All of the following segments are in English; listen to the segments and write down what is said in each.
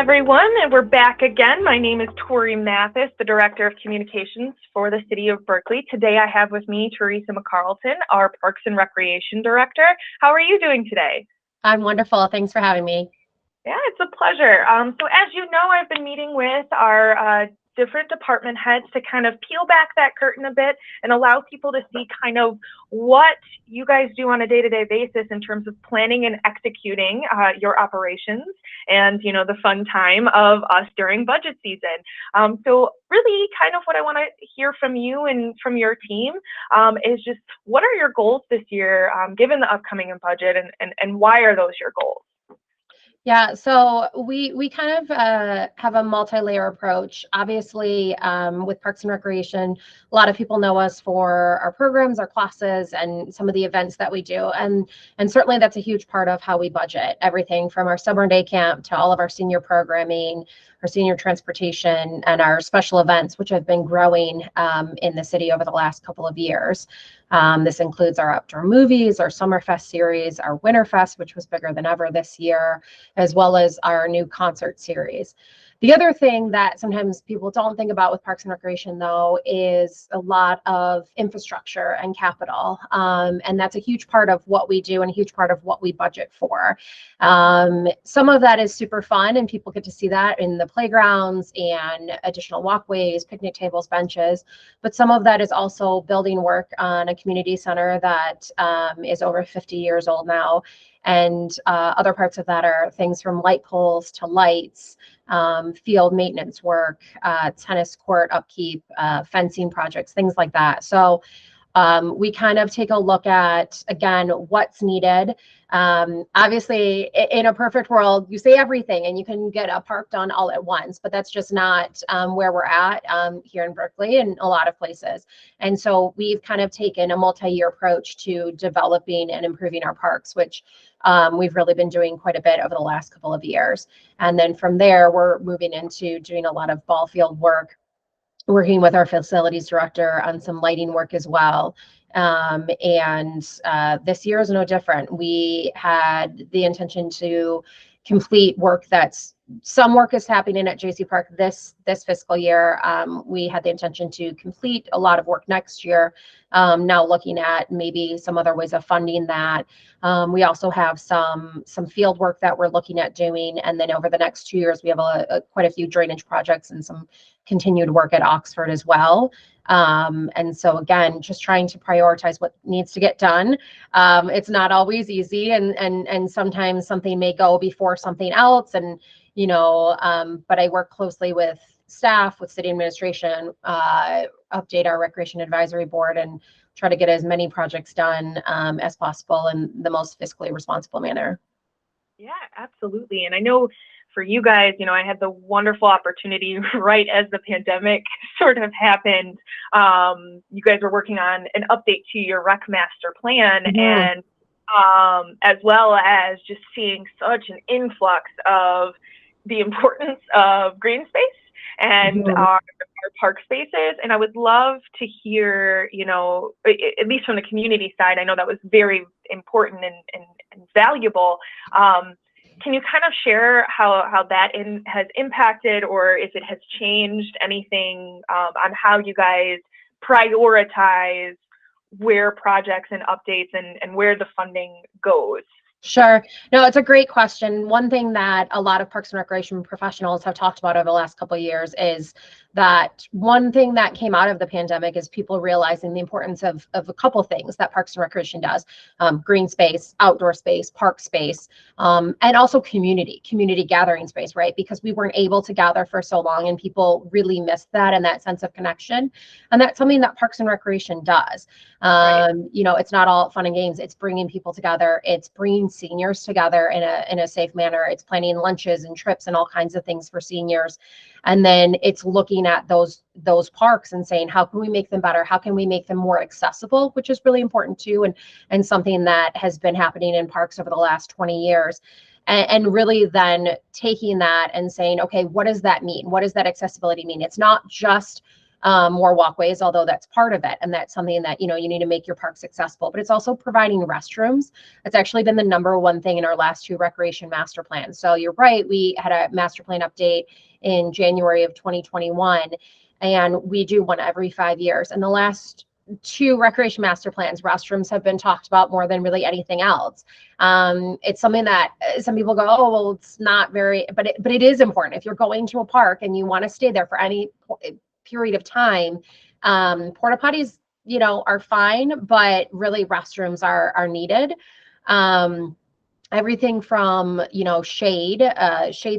everyone, and we're back again. My name is Tori Mathis, the Director of Communications for the City of Berkeley. Today I have with me Theresa McArleton, our Parks and Recreation Director. How are you doing today? I'm wonderful. Thanks for having me. Yeah, it's a pleasure. So as you know, I've been meeting with our different department heads to kind of peel back that curtain a bit and allow people to see kind of what you guys do on a day-to-day basis in terms of planning and executing your operations and, you know, the fun time of us during budget season. So really kind of what I want to hear from you and from your team is just what are your goals this year given the upcoming budget and why are those your goals? Yeah, so we kind of have a multi-layer approach. Obviously, with Parks and Recreation, a lot of people know us for our programs, our classes, and some of the events that we do. And certainly that's a huge part of how we budget everything from our summer day camp to all of our senior programming, our senior transportation, and our special events, which have been growing in the city over the last couple of years. This includes our outdoor movies, our Summerfest series, our Winterfest, which was bigger than ever this year, as well as our new concert series. The other thing that sometimes people don't think about with Parks and Recreation, though, is a lot of infrastructure and capital. And that's a huge part of what we do and a huge part of what we budget for. Some of that is super fun, and people get to see that in the playgrounds and additional walkways, picnic tables, benches. But some of that is also building work on a community center that is over 50 years old now. And other parts of that are things from light poles to lights, field maintenance work, tennis court upkeep, fencing projects, things like that. So we kind of take a look at, again, what's needed. Obviously, in a perfect world, you say everything and you can get a park done all at once, but that's just not where we're at here in Berkeley and a lot of places. And so we've kind of taken a multi-year approach to developing and improving our parks, which we've really been doing quite a bit over the last couple of years. And then from there, we're moving into doing a lot of ball field work, working with our facilities director on some lighting work as well. This year is no different. We had the intention to complete work some work is happening at JC Park this fiscal year. We had the intention to complete a lot of work next year. Now looking at maybe some other ways of funding that. We also have some field work that we're looking at doing, and then over the next 2 years, we have quite a few drainage projects and some continued work at Oxford as well. And so again, just trying to prioritize what needs to get done. It's not always easy, and sometimes something may go before something else, and but I work closely with staff, with city administration, update our recreation advisory board, and try to get as many projects done as possible in the most fiscally responsible manner. Yeah, absolutely. And I know for you guys, I had the wonderful opportunity right as the pandemic sort of happened. You guys were working on an update to your rec master plan, and as well as just seeing such an influx of the importance of green space and our park spaces. And I would love to hear, at least from the community side, I know that was very important and valuable. Can you kind of share how that has impacted, or if it has changed anything on how you guys prioritize where projects and updates and where the funding goes? Sure. No, it's a great question. One thing that a lot of Parks and Recreation professionals have talked about over the last couple of years is that one thing that came out of the pandemic is people realizing the importance of a couple things that Parks and Recreation does: green space, outdoor space, park space, and also community gathering space, right? Because we weren't able to gather for so long, and people really missed that and that sense of connection. And that's something that Parks and Recreation does. Right. It's not all fun and games. It's bringing people together. It's bringing seniors together in a safe manner. It's planning lunches and trips and all kinds of things for seniors. And then it's looking at those parks and saying, how can we make them better? How can we make them more accessible, which is really important too, and something that has been happening in parks over the last 20 years. And really then taking that and saying, okay, what does that mean? What does that accessibility mean? It's not just more walkways, although that's part of it. And that's something that, you need to make your parks accessible, but it's also providing restrooms. That's actually been the number one thing in our last 2 recreation master plans. So you're right. We had a master plan update in January of 2021, and we do one every 5 years. And the last 2 recreation master plans, restrooms have been talked about more than really anything else. It's something that some people go, oh, well, it's not very, but it is important. If you're going to a park and you want to stay there for any period of time, porta potties, are fine, but really restrooms are needed. Everything from, shade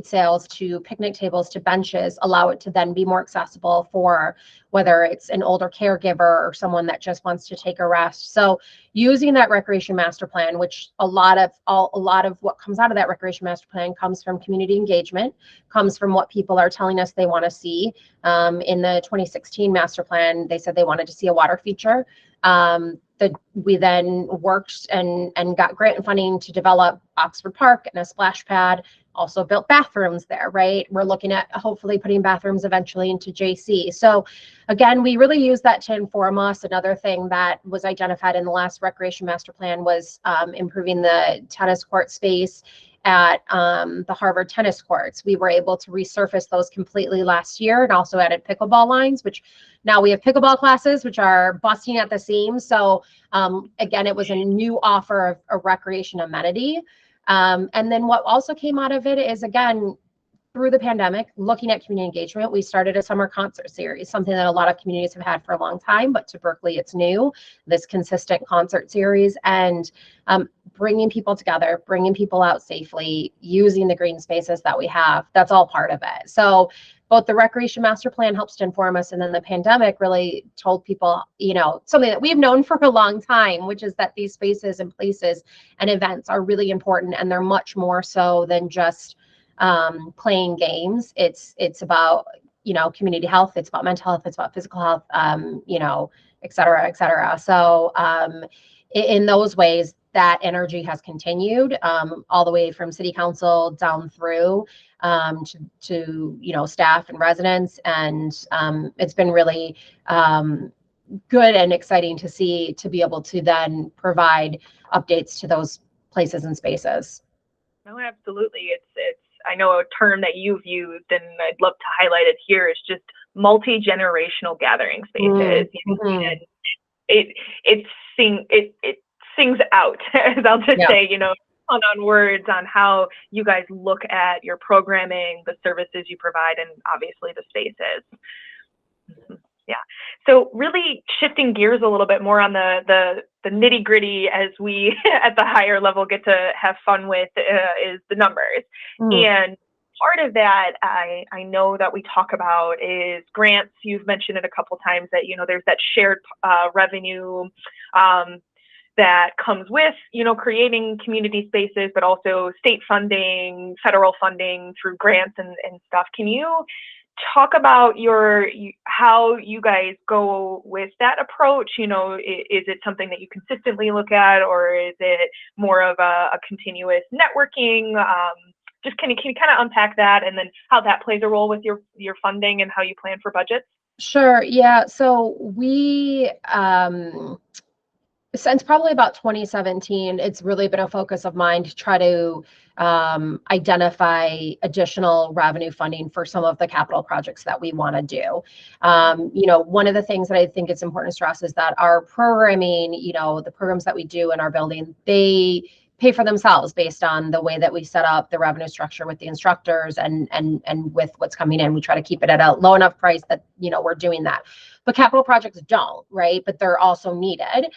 sails to picnic tables to benches allow it to then be more accessible for whether it's an older caregiver or someone that just wants to take a rest. So using that recreation master plan, which a lot of what comes out of that recreation master plan comes from community engagement, comes from what people are telling us they want to see. In the 2016 master plan, they said they wanted to see a water feature. We then worked and got grant funding to develop Oxford Park and a splash pad, also built bathrooms there, right? We're looking at hopefully putting bathrooms eventually into JC. So again, we really use that to inform us. Another thing that was identified in the last recreation master plan was improving the tennis court space at the Harvard tennis courts. We were able to resurface those completely last year, and also added pickleball lines, which now we have pickleball classes, which are busting at the seams. So again, it was a new offer of a recreation amenity. And then what also came out of it is, again, through the pandemic, looking at community engagement, we started a summer concert series, something that a lot of communities have had for a long time, but to Berkeley, it's new, this consistent concert series, and bringing people together, bringing people out safely, using the green spaces that we have. That's all part of it. So both the recreation master plan helps to inform us, and then the pandemic really told people, something that we've known for a long time, which is that these spaces and places and events are really important, and they're much more so than just playing games. It's about, community health. It's about mental health. It's about physical health, et cetera, et cetera. So in those ways, that energy has continued all the way from city council down through to staff and residents. And it's been really good and exciting to see, to be able to then provide updates to those places and spaces. No, absolutely. It's I know a term that you've used, and I'd love to highlight it here, is just multi-generational gathering spaces. Mm-hmm. And it sings out, as I'll just say, on words on how you guys look at your programming, the services you provide, and obviously the spaces. Mm-hmm. Yeah. So really shifting gears a little bit more on the nitty gritty, as we at the higher level get to have fun with, is the numbers. And part of that, I know that we talk about is grants. You've mentioned it a couple times that, there's that shared revenue that comes with, creating community spaces, but also state funding, federal funding through grants and stuff. Can you talk about how you guys go with that approach? Is it something that you consistently look at, or is it more of a continuous networking? Just can you kind of unpack that, and then how that plays a role with your funding and how you plan for budgets? Sure. Yeah. So we, since probably about 2017, it's really been a focus of mine to try to identify additional revenue funding for some of the capital projects that we want to do. One of the things that I think it's important to stress is that our programming, the programs that we do in our building, they pay for themselves based on the way that we set up the revenue structure with the instructors and with what's coming in. We try to keep it at a low enough price that, we're doing that. But capital projects don't, right? But they're also needed.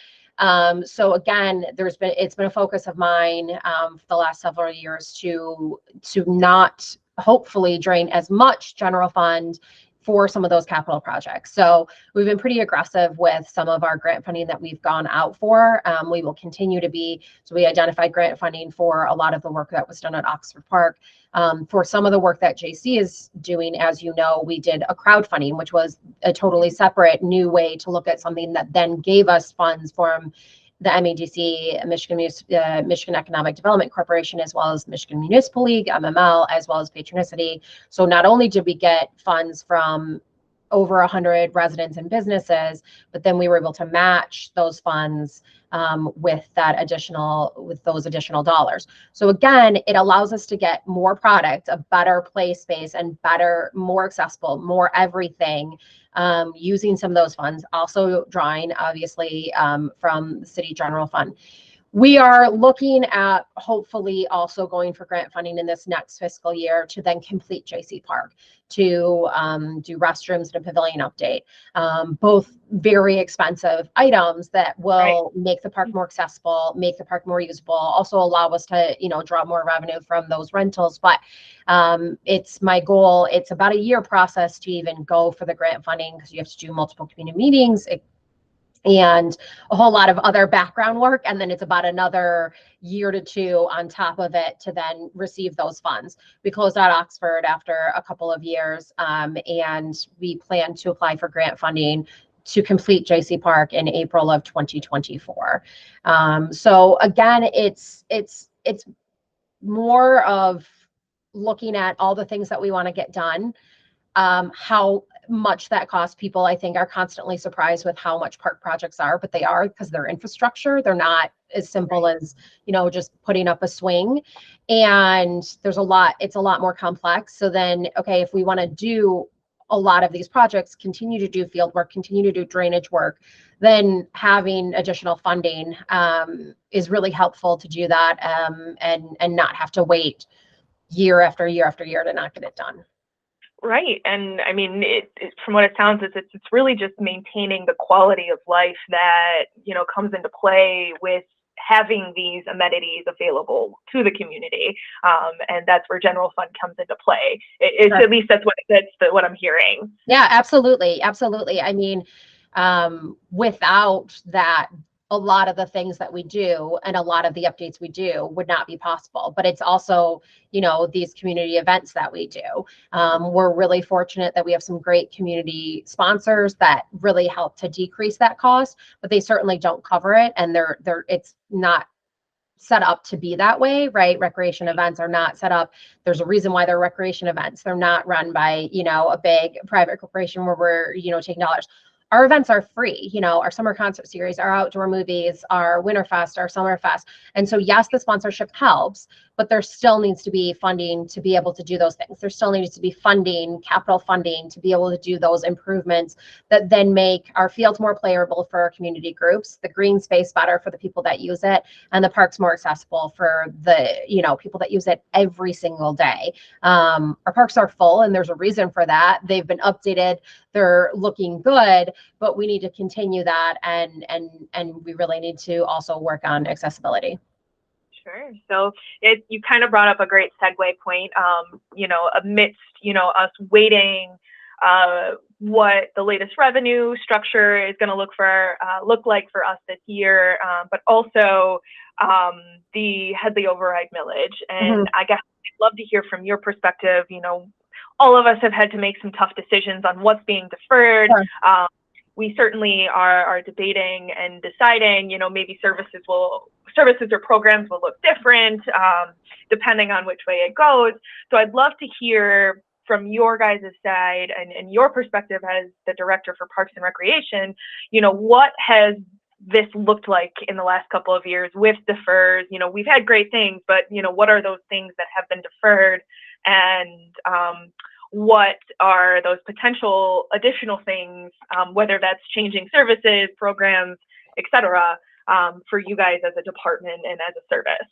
So again, it's been a focus of mine for the last several years to not hopefully drain as much general fund for some of those capital projects. So we've been pretty aggressive with some of our grant funding that we've gone out for. We will continue to be. So we identified grant funding for a lot of the work that was done at Oxford Park. For some of the work that JC is doing, as you know, we did a crowdfunding, which was a totally separate new way to look at something that then gave us funds from the MEDC, Michigan Economic Development Corporation, as well as Michigan Municipal League, MML, as well as Patronicity. So not only did we get funds from over 100 residents and businesses, but then we were able to match those funds with those additional dollars. So again, it allows us to get more product, a better play space, and better, more accessible, more everything, using some of those funds, also drawing obviously from the city general fund. We are looking at hopefully also going for grant funding in this next fiscal year to then complete JC Park, to do restrooms and a pavilion update. Both very expensive items that will make the park more accessible, make the park more usable, also allow us to, draw more revenue from those rentals. But it's my goal. It's about a year process to even go for the grant funding, because you have to do multiple community meetings and a whole lot of other background work. And then it's about another year to two on top of it to then receive those funds. We closed out Oxford after a couple of years, and we plan to apply for grant funding to complete JC Park in April of 2024. So again, it's more of looking at all the things that we want to get done. How much that costs. People, I think, are constantly surprised with how much park projects are, but they are, because they're infrastructure. They're not as simple as, just putting up a swing. And it's a lot more complex. So then, okay, if we want to do a lot of these projects, continue to do field work, continue to do drainage work, then having additional funding is really helpful to do that, and not have to wait year after year after year to not get it done. Right. And I mean, from what it sounds, it's really just maintaining the quality of life that, comes into play with having these amenities available to the community. And that's where general fund comes into play. It's sure. At least that's what I'm hearing. Yeah, absolutely. Absolutely. I mean, without that, a lot of the things that we do and a lot of the updates we do would not be possible. But it's also, these community events that we do. We're really fortunate that we have some great community sponsors that really help to decrease that cost, but they certainly don't cover it. And it's not set up to be that way, right? Recreation events are not set up. There's a reason why they're recreation events. They're not run by, a big private corporation where we're, taking dollars. Our events are free, our summer concert series, our outdoor movies, our Winterfest, our Summerfest. And so, yes, the sponsorship helps, but there still needs to be funding to be able to do those things. There still needs to be funding, capital funding, to be able to do those improvements that then make our fields more playable for our community groups, the green space better for the people that use it, and the parks more accessible for the, people that use it every single day. Our parks are full, and there's a reason for that. They've been updated. They're looking good, but we need to continue that, and we really need to also work on accessibility. Sure. So you kind of brought up a great segue point. Amidst us waiting, what the latest revenue structure is going to look like for us this year, but also the Headley override millage. And I guess I'd love to hear from your perspective. All of us have had to make some tough decisions on what's being deferred. Sure. We certainly are debating and deciding, maybe services or programs will look different depending on which way it goes. So I'd love to hear from your guys' side and your perspective as the director for Parks and Recreation, what has this looked like in the last couple of years with defers? We've had great things, but, what are those things that have been deferred? And what are those potential additional things, whether that's changing services, programs, et cetera, for you guys as a department and as a service?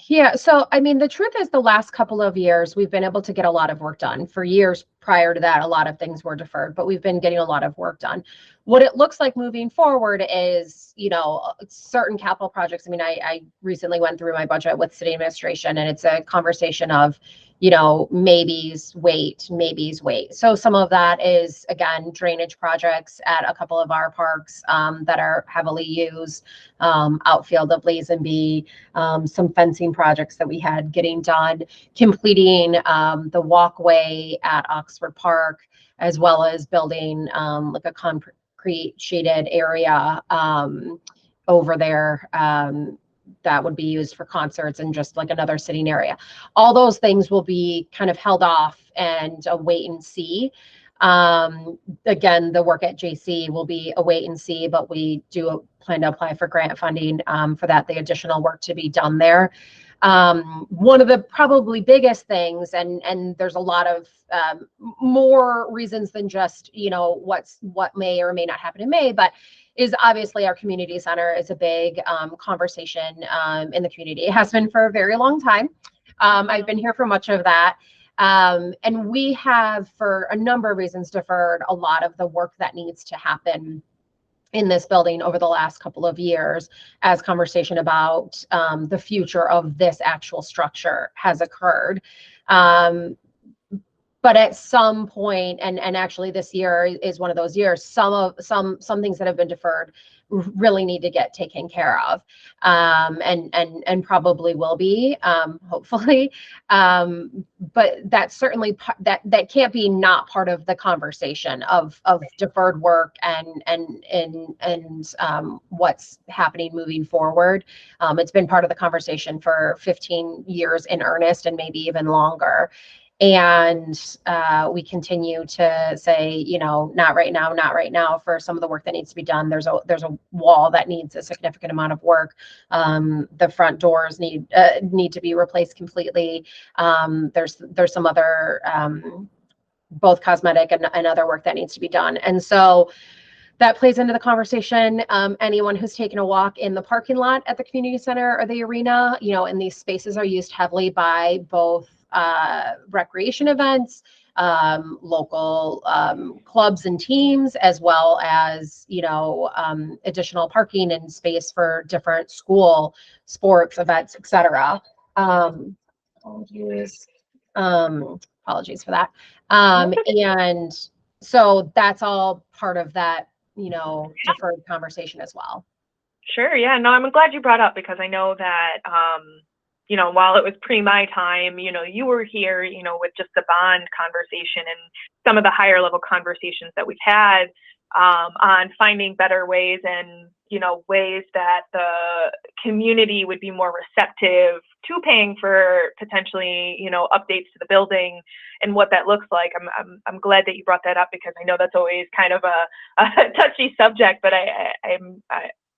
Yeah. So, I mean, the truth is the last couple of years, we've been able to get a lot of work done. For years prior to that, a lot of things were deferred, but we've been getting a lot of work done. What it looks like moving forward is, certain capital projects. I mean, I recently went through my budget with city administration, and it's a conversation of, maybes wait. So some of that is, again, drainage projects at a couple of our parks that are heavily used, outfield of Lazenby, some fencing projects that we had getting done, completing the walkway at Oxford Park, as well as building like a concrete shaded area over there that would be used for concerts and just like another sitting area. All those things will be kind of held off and a wait and see. Again, the work at JC will be a wait and see, but we do plan to apply for grant funding for that, the additional work to be done there. One of the probably biggest things, and there's a lot of more reasons than just, what may or may not happen in May, but is obviously our community center is a big conversation in the community. It has been for a very long time. I've been here for much of that. And we have, for a number of reasons, deferred a lot of the work that needs to happen in this building over the last couple of years as conversation about the future of this actual structure has occurred. But at some point, and actually this year is one of those years, some things that have been deferred really need to get taken care of, and probably will be, hopefully. But that's certainly that can't be not part of the conversation of deferred work and what's happening moving forward. It's been part of the conversation for 15 years in earnest, and maybe even longer. And we continue to say, not right now, not right now, for some of the work that needs to be done. There's a wall that needs a significant amount of work. The front doors need to be replaced completely. There's some other both cosmetic and other work that needs to be done. And so that plays into the conversation. Anyone who's taken a walk in the parking lot at the community center or the arena, and these spaces are used heavily by both recreation events, local clubs and teams, as well as additional parking and space for different school sports events, etc. Apologies for that. And so that's all part of that deferred conversation as well. Sure. Yeah. No, I'm glad you brought up, because I know that while it was pre my time, you were here, with just the bond conversation and some of the higher level conversations that we've had on finding better ways and, ways that the community would be more receptive to paying for potentially, updates to the building and what that looks like. I'm glad that you brought that up, because I know that's always kind of a touchy subject, but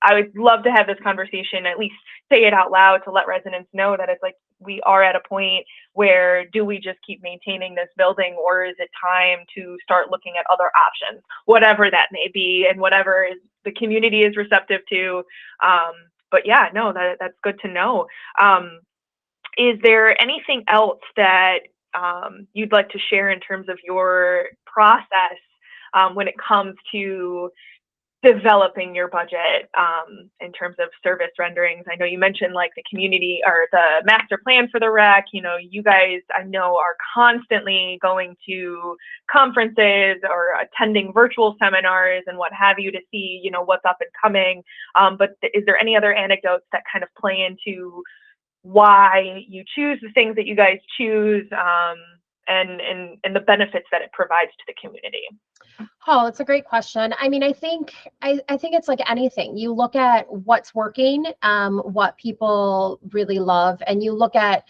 I would love to have this conversation, at least say it out loud, to let residents know that it's like, we are at a point where, do we just keep maintaining this building, or is it time to start looking at other options, whatever that may be, and whatever the community is receptive to. But yeah, no, that's good to know. Is there anything else that you'd like to share in terms of your process when it comes to developing your budget in terms of service renderings? I know you mentioned like the community or the master plan for the rec. You guys, I know, are constantly going to conferences or attending virtual seminars and what have you to see, what's up and coming. But is there any other anecdotes that kind of play into why you choose the things that you guys choose, and the benefits that it provides to the community? Oh, it's a great question. I mean, I think it's like anything. You look at what's working, what people really love, and you look at,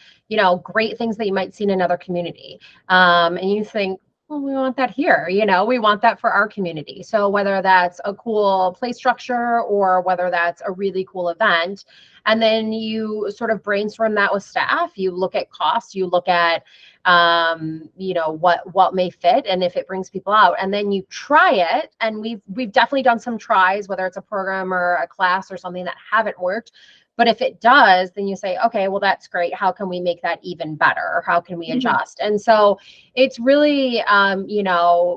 great things that you might see in another community. And you think, well, we want that here, we want that for our community. So whether that's a cool play structure or whether that's a really cool event, and then you sort of brainstorm that with staff, you look at costs, you look at what may fit and if it brings people out, and then you try it. And we've definitely done some tries, whether it's a program or a class or something that haven't worked. But if it does, then you say, okay, well, that's great. How can we make that even better? Or how can we adjust? And so it's really,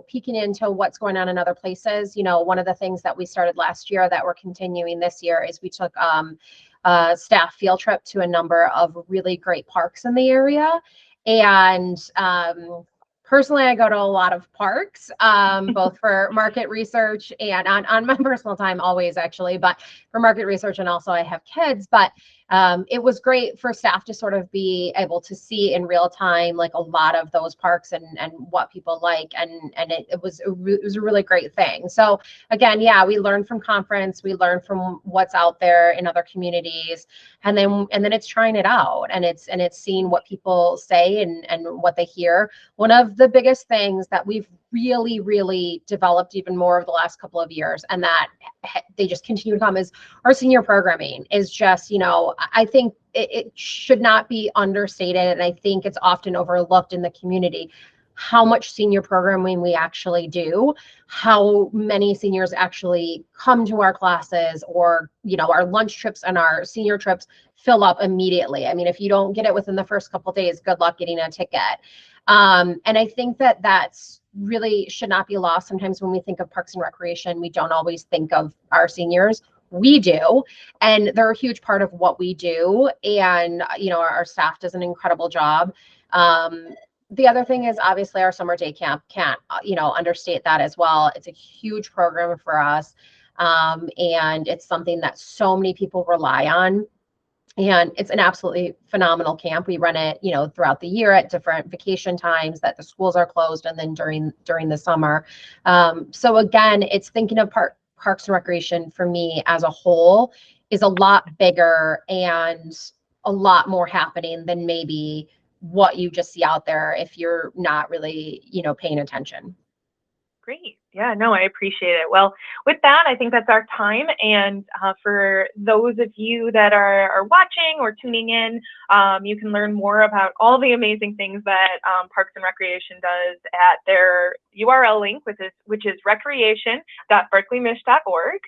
peeking into what's going on in other places. One of the things that we started last year that we're continuing this year is we took a staff field trip to a number of really great parks in the area. And personally, I go to a lot of parks, both for market research and on my personal time always, actually, but for market research, and also I have kids. But it was great for staff to sort of be able to see in real time, like a lot of those parks and what people like. And it was a really great thing. So again, yeah, we learned from conference, we learned from what's out there in other communities, and then it's trying it out, and it's seeing what people say and what they hear. One of the biggest things that we've really developed even more over the last couple of years, and that they just continue to come, is our senior programming. Is just, I think it should not be understated, and I think it's often overlooked in the community how much senior programming we actually do, how many seniors actually come to our classes, or our lunch trips and our senior trips fill up immediately. I mean, if you don't get it within the first couple of days, good luck getting a ticket. And I think that that's really should not be lost. Sometimes when we think of Parks and Recreation, we don't always think of our seniors. We do, and they're a huge part of what we do, and our staff does an incredible job. The other thing is obviously our summer day camp. Can't understate that as well. It's a huge program for us, and it's something that so many people rely on. And it's an absolutely phenomenal camp. We run it, throughout the year at different vacation times that the schools are closed, and then during the summer. So again, it's thinking of Parks and Recreation for me as a whole is a lot bigger and a lot more happening than maybe what you just see out there if you're not really, paying attention. Great. Yeah, no, I appreciate it. Well, with that, I think that's our time. And for those of you that are watching or tuning in, you can learn more about all the amazing things that Parks and Recreation does at their URL link, which is recreation.berkleymish.org.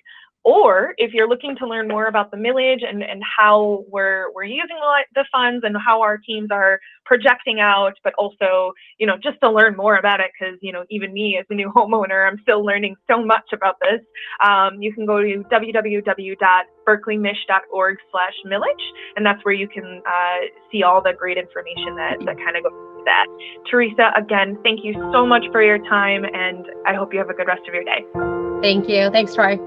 Or if you're looking to learn more about the millage and how we're using the funds and how our teams are projecting out, but also, just to learn more about it, because, even me as a new homeowner, I'm still learning so much about this. You can go to www.berkleymish.org/millage, and that's where you can see all the great information that kind of goes with that. Theresa, again, thank you so much for your time, and I hope you have a good rest of your day. Thank you. Thanks, Troy.